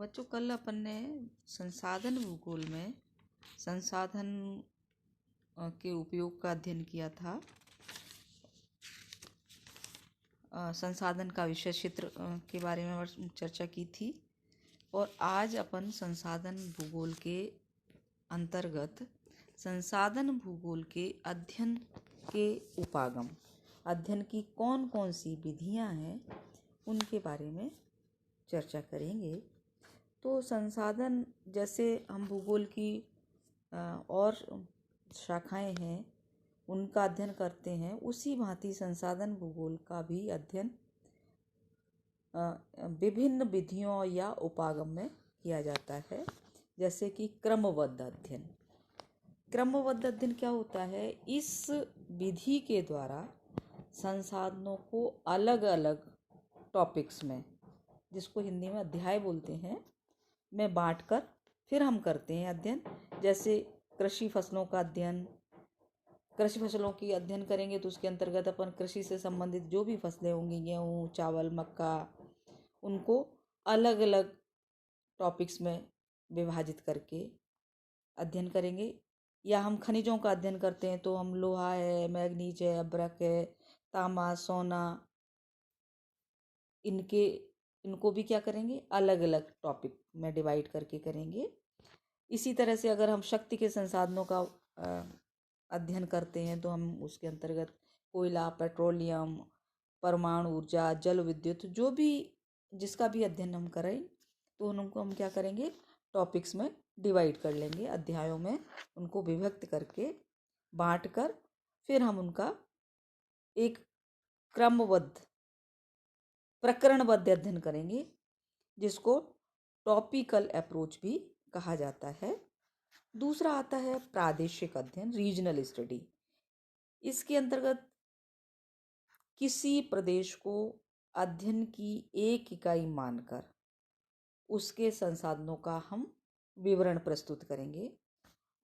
बच्चों, कल अपन ने संसाधन भूगोल में संसाधन के उपयोग का अध्ययन किया था। संसाधन का विषय क्षेत्र के बारे में चर्चा की थी। और आज अपन संसाधन भूगोल के अंतर्गत संसाधन भूगोल के अध्ययन के उपागम, अध्ययन की कौन कौन सी विधियां हैं, उनके बारे में चर्चा करेंगे। तो संसाधन, जैसे हम भूगोल की और शाखाएं हैं उनका अध्ययन करते हैं, उसी भांति संसाधन भूगोल का भी अध्ययन विभिन्न विधियों या उपागम में किया जाता है। जैसे कि क्रमबद्ध अध्ययन। क्रमबद्ध अध्ययन क्या होता है? इस विधि के द्वारा संसाधनों को अलग अलग टॉपिक्स में, जिसको हिंदी में अध्याय बोलते हैं, में बांटकर फिर हम करते हैं अध्ययन। जैसे कृषि फसलों का अध्ययन, कृषि फसलों की अध्ययन करेंगे तो उसके अंतर्गत अपन कृषि से संबंधित जो भी फसलें होंगी, गेहूँ, चावल, मक्का, उनको अलग अलग टॉपिक्स में विभाजित करके अध्ययन करेंगे। या हम खनिजों का अध्ययन करते हैं तो हम लोहा है, मैग्नीज है, अभ्रक है, तांबा, सोना, इनको भी क्या करेंगे? अलग अलग टॉपिक में डिवाइड करके करेंगे। इसी तरह से अगर हम शक्ति के संसाधनों का अध्ययन करते हैं तो हम उसके अंतर्गत कोयला, पेट्रोलियम, परमाणु ऊर्जा, जल विद्युत, जो भी जिसका भी अध्ययन हम करें तो उनको हम क्या करेंगे? टॉपिक्स में डिवाइड कर लेंगे, अध्यायों में उनको विभक्त करके बांटकर फिर हम उनका एक क्रमबद्ध प्रकरणबद्ध अध्ययन करेंगे, जिसको टॉपिकल अप्रोच भी कहा जाता है। दूसरा आता है प्रादेशिक अध्ययन, रीजनल स्टडी। इसके अंतर्गत किसी प्रदेश को अध्ययन की एक इकाई मानकर उसके संसाधनों का हम विवरण प्रस्तुत करेंगे।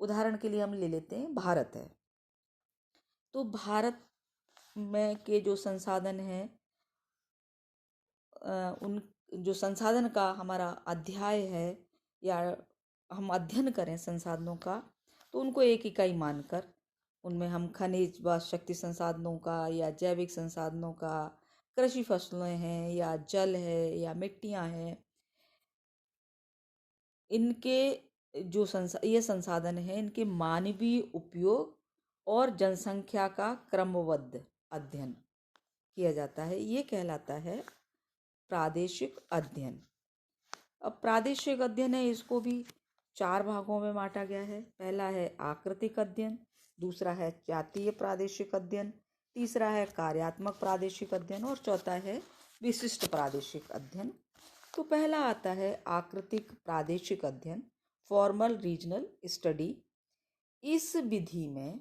उदाहरण के लिए हम ले लेते हैं भारत है, तो भारत में के जो संसाधन हैं, उन जो संसाधन का हमारा अध्याय है या हम अध्ययन करें संसाधनों का, तो उनको एक इकाई मानकर उनमें हम खनिज व शक्ति संसाधनों का या जैविक संसाधनों का, कृषि फसलें हैं या जल है या मिट्टियां हैं, इनके जो ये संसाधन हैं, इनके मानवीय उपयोग और जनसंख्या का क्रमबद्ध अध्ययन किया जाता है। ये कहलाता है प्रादेशिक अध्ययन। अब प्रादेशिक अध्ययन है, इसको भी 4 भागों में बांटा गया है। पहला है आकृतिक अध्ययन, दूसरा है जातीय प्रादेशिक अध्ययन, तीसरा है कार्यात्मक प्रादेशिक अध्ययन और चौथा है विशिष्ट प्रादेशिक अध्ययन। तो पहला आता है आकृतिक प्रादेशिक अध्ययन, फॉर्मल रीजनल स्टडी। इस विधि में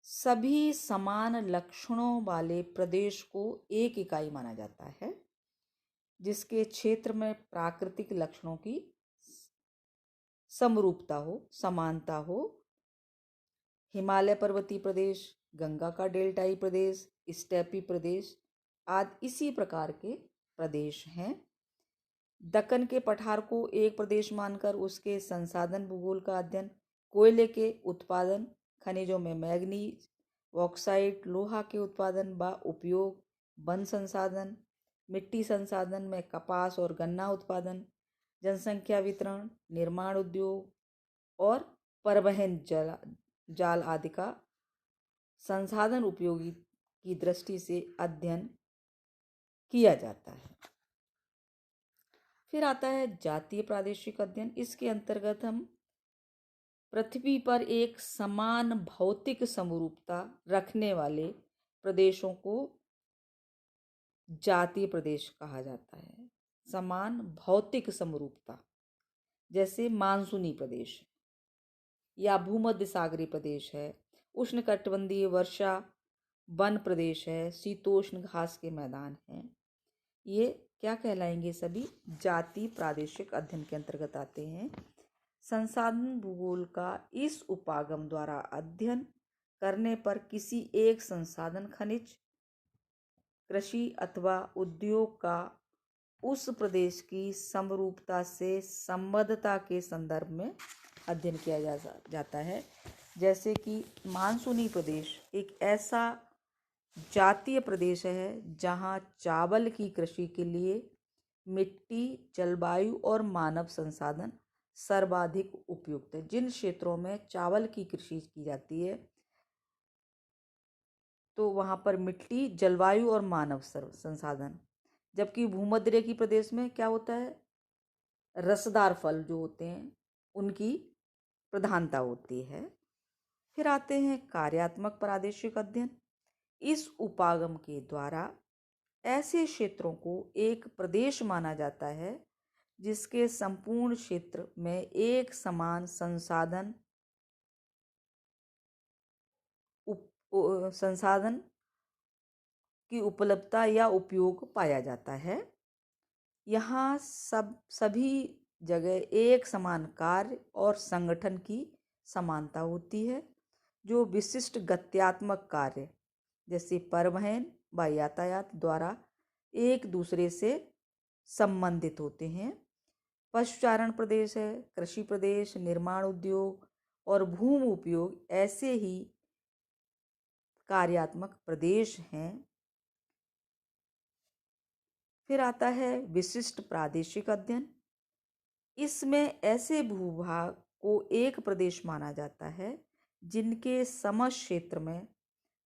सभी समान लक्षणों वाले प्रदेश को एक इकाई माना जाता है, जिसके क्षेत्र में प्राकृतिक लक्षणों की समरूपता हो, समानता हो। हिमालय पर्वतीय प्रदेश, गंगा का डेल्टाई प्रदेश, स्टेपी प्रदेश आदि इसी प्रकार के प्रदेश हैं। दक्कन के पठार को एक प्रदेश मानकर उसके संसाधन भूगोल का अध्ययन, कोयले के उत्पादन, खनिजों में मैग्नीज, बॉक्साइट, लोहा के उत्पादन व उपयोग, वन संसाधन, मिट्टी संसाधन में कपास और गन्ना उत्पादन, जनसंख्या वितरण, निर्माण उद्योग और परिवहन जाल आदि का संसाधन उपयोगी की दृष्टि से अध्ययन किया जाता है। फिर आता है जातीय प्रादेशिक अध्ययन। इसके अंतर्गत हम पृथ्वी पर एक समान भौतिक समरूपता रखने वाले प्रदेशों को जातीय प्रदेश कहा जाता है। समान भौतिक समरूपता, जैसे मानसूनी प्रदेश या भूमध्य सागरीय प्रदेश है, उष्णकटिबंधीय वर्षा वन प्रदेश है, शीतोष्ण घास के मैदान हैं, ये क्या कहलाएंगे? सभी जातीय प्रादेशिक अध्ययन के अंतर्गत आते हैं। संसाधन भूगोल का इस उपागम द्वारा अध्ययन करने पर किसी एक संसाधन, खनिज, कृषि अथवा उद्योग का उस प्रदेश की समरूपता से संबद्धता के संदर्भ में अध्ययन किया जाता है। जैसे कि मानसूनी प्रदेश एक ऐसा जातीय प्रदेश है जहाँ चावल की कृषि के लिए मिट्टी, जलवायु और मानव संसाधन सर्वाधिक उपयुक्त है। जिन क्षेत्रों में चावल की कृषि की जाती है तो वहाँ पर मिट्टी, जलवायु और मानव संसाधन, जबकि भूमध्य रेखीय प्रदेश में क्या होता है, रसदार फल जो होते हैं उनकी प्रधानता होती है। फिर आते हैं कार्यात्मक प्रादेशिक अध्ययन। इस उपागम के द्वारा ऐसे क्षेत्रों को एक प्रदेश माना जाता है जिसके संपूर्ण क्षेत्र में एक समान संसाधन की उपलब्धता या उपयोग पाया जाता है। यहाँ सभी जगह एक समान कार्य और संगठन की समानता होती है, जो विशिष्ट गत्यात्मक कार्य जैसे परिवहन व यातायात द्वारा एक दूसरे से संबंधित होते हैं। पशुचारण प्रदेश है, कृषि प्रदेश, निर्माण उद्योग और भूमि उपयोग ऐसे ही कार्यात्मक प्रदेश हैं। फिर आता है विशिष्ट प्रादेशिक अध्ययन। इसमें ऐसे भूभाग को एक प्रदेश माना जाता है जिनके समस्त क्षेत्र में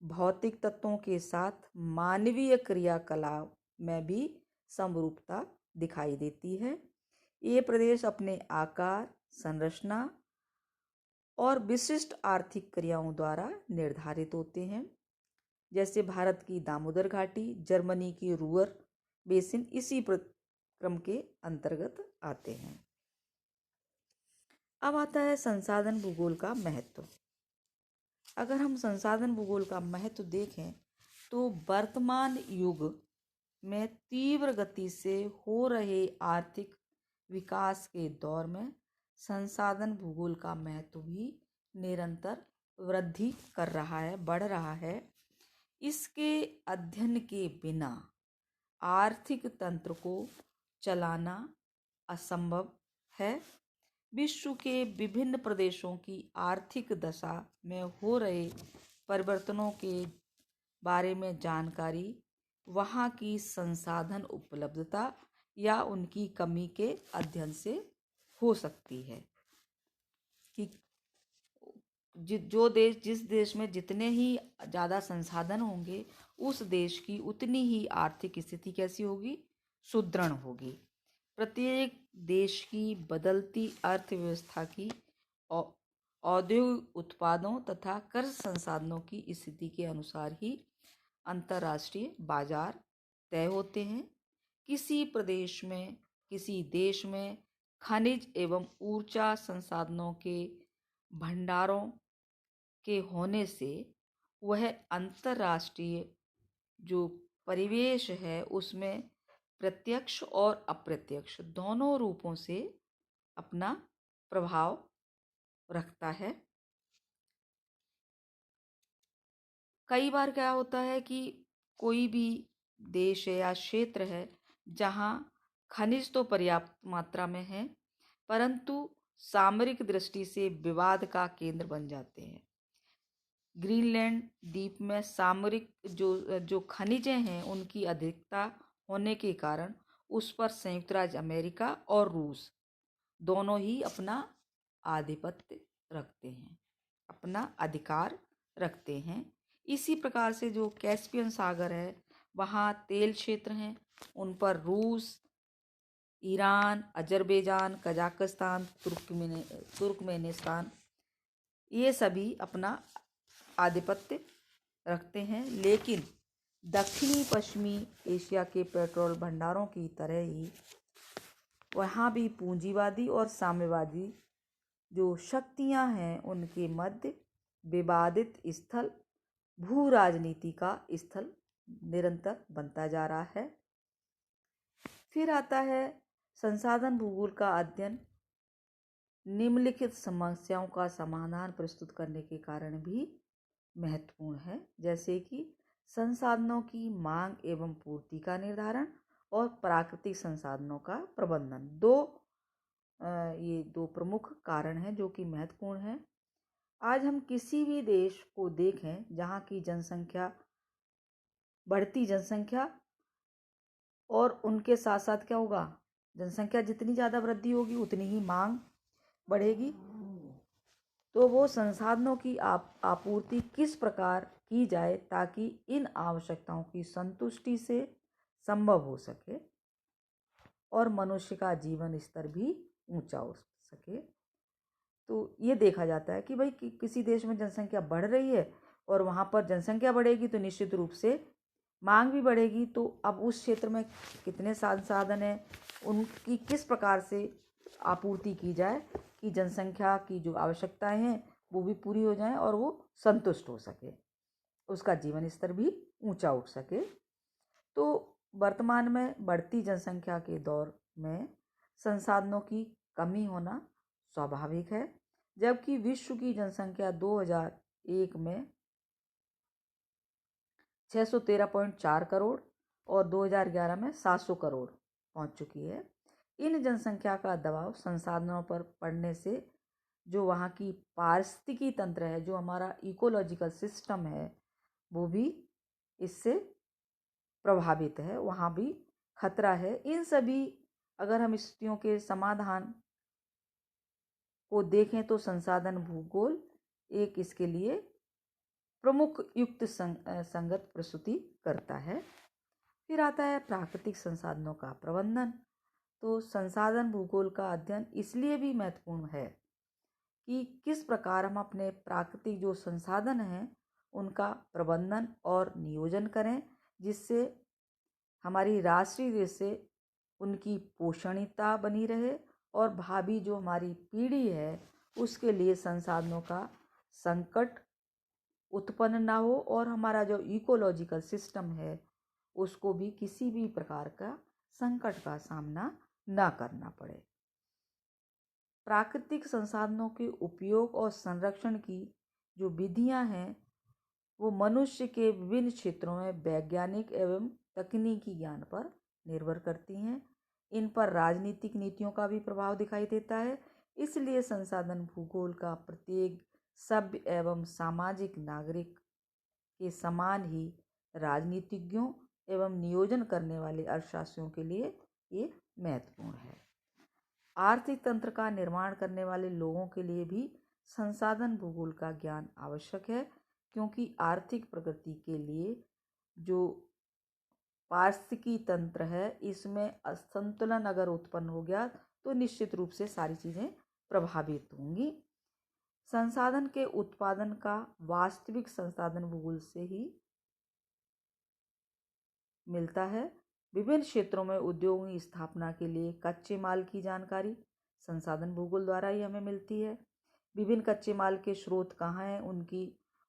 भौतिक तत्वों के साथ मानवीय क्रियाकलाप में भी समरूपता दिखाई देती है। ये प्रदेश अपने आकार, संरचना और विशिष्ट आर्थिक क्रियाओं द्वारा निर्धारित होते हैं। जैसे भारत की दामोदर घाटी, जर्मनी की रूअर बेसिन इसी क्रम के अंतर्गत आते हैं। अब आता है संसाधन भूगोल का महत्व। अगर हम संसाधन भूगोल का महत्व देखें तो वर्तमान युग में तीव्र गति से हो रहे आर्थिक विकास के दौर में संसाधन भूगोल का महत्व भी निरंतर वृद्धि कर रहा है, बढ़ रहा है। इसके अध्ययन के बिना आर्थिक तंत्र को चलाना असंभव है। विश्व के विभिन्न प्रदेशों की आर्थिक दशा में हो रहे परिवर्तनों के बारे में जानकारी वहाँ की संसाधन उपलब्धता या उनकी कमी के अध्ययन से हो सकती है। कि जिस देश में जितने ही ज़्यादा संसाधन होंगे उस देश की उतनी ही आर्थिक स्थिति कैसी होगी, सुदृढ़ होगी। प्रत्येक देश की बदलती अर्थव्यवस्था की औद्योगिक उत्पादों तथा कृषि संसाधनों की स्थिति के अनुसार ही अंतर्राष्ट्रीय बाजार तय होते हैं। किसी देश में खनिज एवं ऊर्जा संसाधनों के भंडारों के होने से वह अंतर्राष्ट्रीय जो परिवेश है उसमें प्रत्यक्ष और अप्रत्यक्ष दोनों रूपों से अपना प्रभाव रखता है। कई बार क्या होता है कि कोई भी देश है या क्षेत्र है जहाँ खनिज तो पर्याप्त मात्रा में है परंतु सामरिक दृष्टि से विवाद का केंद्र बन जाते हैं। ग्रीनलैंड द्वीप में सामरिक जो खनिजें हैं उनकी अधिकता होने के कारण उस पर संयुक्त राज्य अमेरिका और रूस दोनों ही अपना आधिपत्य रखते हैं, अपना अधिकार रखते हैं। इसी प्रकार से जो कैस्पियन सागर है वहाँ तेल क्षेत्र हैं, उन पर रूस, ईरान, अजरबैजान, कजाकिस्तान, तुर्कमेनिस्तान ये सभी अपना आधिपत्य रखते हैं। लेकिन दक्षिणी पश्चिमी एशिया के पेट्रोल भंडारों की तरह ही वहाँ भी पूंजीवादी और साम्यवादी जो शक्तियाँ हैं उनके मध्य विवादित स्थल भू राजनीति का स्थल निरंतर बनता जा रहा है। फिर आता है संसाधन भूगोल का अध्ययन निम्नलिखित समस्याओं का समाधान प्रस्तुत करने के कारण भी महत्वपूर्ण है, जैसे कि संसाधनों की मांग एवं पूर्ति का निर्धारण और प्राकृतिक संसाधनों का प्रबंधन। ये दो प्रमुख कारण हैं जो कि महत्वपूर्ण हैं। आज हम किसी भी देश को देखें जहाँ की बढ़ती जनसंख्या और उनके साथ साथ क्या होगा, जनसंख्या जितनी ज़्यादा वृद्धि होगी उतनी ही मांग बढ़ेगी। तो वो संसाधनों की आपूर्ति किस प्रकार की जाए ताकि इन आवश्यकताओं की संतुष्टि से संभव हो सके और मनुष्य का जीवन स्तर भी ऊंचा हो सके। तो ये देखा जाता है कि भाई किसी देश में जनसंख्या बढ़ रही है और वहाँ पर जनसंख्या बढ़ेगी तो निश्चित रूप से मांग भी बढ़ेगी। तो अब उस क्षेत्र में कितने संसाधन हैं, उनकी किस प्रकार से आपूर्ति की जाए कि जनसंख्या की जो आवश्यकताएं हैं वो भी पूरी हो जाएं और वो संतुष्ट हो सके, उसका जीवन स्तर भी ऊंचा उठ सके। तो वर्तमान में बढ़ती जनसंख्या के दौर में संसाधनों की कमी होना स्वाभाविक है। जबकि विश्व की जनसंख्या 2001 में 613.4 करोड़ और 2011 में 700 करोड़ पहुंच चुकी है। इन जनसंख्या का दबाव संसाधनों पर पड़ने से जो वहाँ की पारिस्थितिकी तंत्र है, जो हमारा इकोलॉजिकल सिस्टम है, वो भी इससे प्रभावित है, वहाँ भी खतरा है। इन सभी अगर हम स्थितियों के समाधान को देखें तो संसाधन भूगोल एक इसके लिए प्रमुख युक्त संगत प्रस्तुति करता है। फिर आता है प्राकृतिक संसाधनों का प्रबंधन। तो संसाधन भूगोल का अध्ययन इसलिए भी महत्वपूर्ण है कि किस प्रकार हम अपने प्राकृतिक जो संसाधन हैं उनका प्रबंधन और नियोजन करें, जिससे हमारी राष्ट्रीय दृष्टि से उनकी पोषणीयता बनी रहे और भावी जो हमारी पीढ़ी है उसके लिए संसाधनों का संकट उत्पन्न ना हो और हमारा जो इकोलॉजिकल सिस्टम है उसको भी किसी भी प्रकार का संकट का सामना ना करना पड़े। प्राकृतिक संसाधनों के उपयोग और संरक्षण की जो विधियां हैं वो मनुष्य के विभिन्न क्षेत्रों में वैज्ञानिक एवं तकनीकी ज्ञान पर निर्भर करती हैं। इन पर राजनीतिक नीतियों का भी प्रभाव दिखाई देता है। इसलिए संसाधन भूगोल का प्रत्येक सभ्य एवं सामाजिक नागरिक के समान ही राजनीतिज्ञों एवं नियोजन करने वाले अर्थशास्त्रियों के लिए ये महत्वपूर्ण है। आर्थिक तंत्र का निर्माण करने वाले लोगों के लिए भी संसाधन भूगोल का ज्ञान आवश्यक है, क्योंकि आर्थिक प्रगति के लिए जो पारिस्थितिकी तंत्र है इसमें असंतुलन अगर उत्पन्न हो गया तो निश्चित रूप से सारी चीज़ें प्रभावित होंगी। संसाधन के उत्पादन का वास्तविक संसाधन भूगोल से ही मिलता है। विभिन्न क्षेत्रों में उद्योगों की स्थापना के लिए कच्चे माल की जानकारी संसाधन भूगोल द्वारा ही हमें मिलती है। विभिन्न कच्चे माल के स्रोत कहाँ हैं,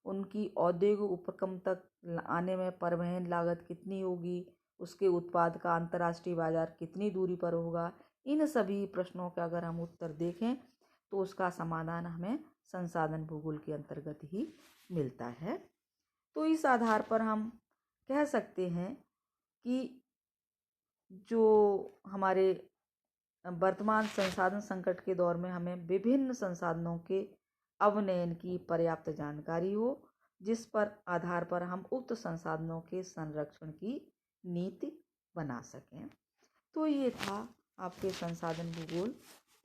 उनकी औद्योगिक उपक्रम तक आने में परिवहन लागत कितनी होगी, उसके उत्पाद का अंतर्राष्ट्रीय बाजार कितनी दूरी पर होगा, इन सभी प्रश्नों का अगर हम उत्तर देखें तो उसका समाधान हमें संसाधन भूगोल के अंतर्गत ही मिलता है। तो इस आधार पर हम कह सकते हैं कि जो हमारे वर्तमान संसाधन संकट के दौर में हमें विभिन्न संसाधनों के अवनयन की पर्याप्त जानकारी हो, जिस पर आधार पर हम उक्त संसाधनों के संरक्षण की नीति बना सकें। तो ये था आपके संसाधन भूगोल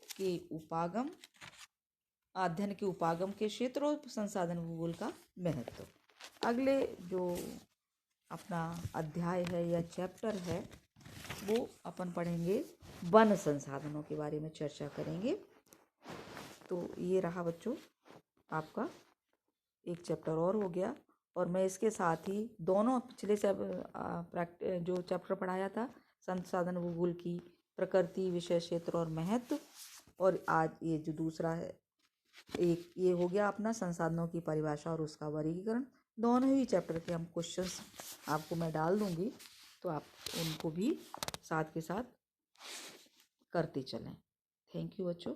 के उपागम, अध्ययन के उपागम के क्षेत्र और संसाधन भूगोल का महत्व। अगले जो अपना अध्याय है या चैप्टर है वो अपन पढ़ेंगे वन संसाधनों के बारे में चर्चा करेंगे। तो ये रहा बच्चों आपका एक चैप्टर और हो गया, और मैं इसके साथ ही दोनों पिछले जो चैप्टर पढ़ाया था संसाधन भूगोल की प्रकृति, विषय क्षेत्र और महत्व, और आज ये जो दूसरा है एक ये हो गया अपना संसाधनों की परिभाषा और उसका वर्गीकरण। दोनों ही चैप्टर के हम क्वेश्चंस आपको मैं डाल दूंगी, तो आप उनको भी साथ के साथ करते चलें। थैंक यू बच्चों।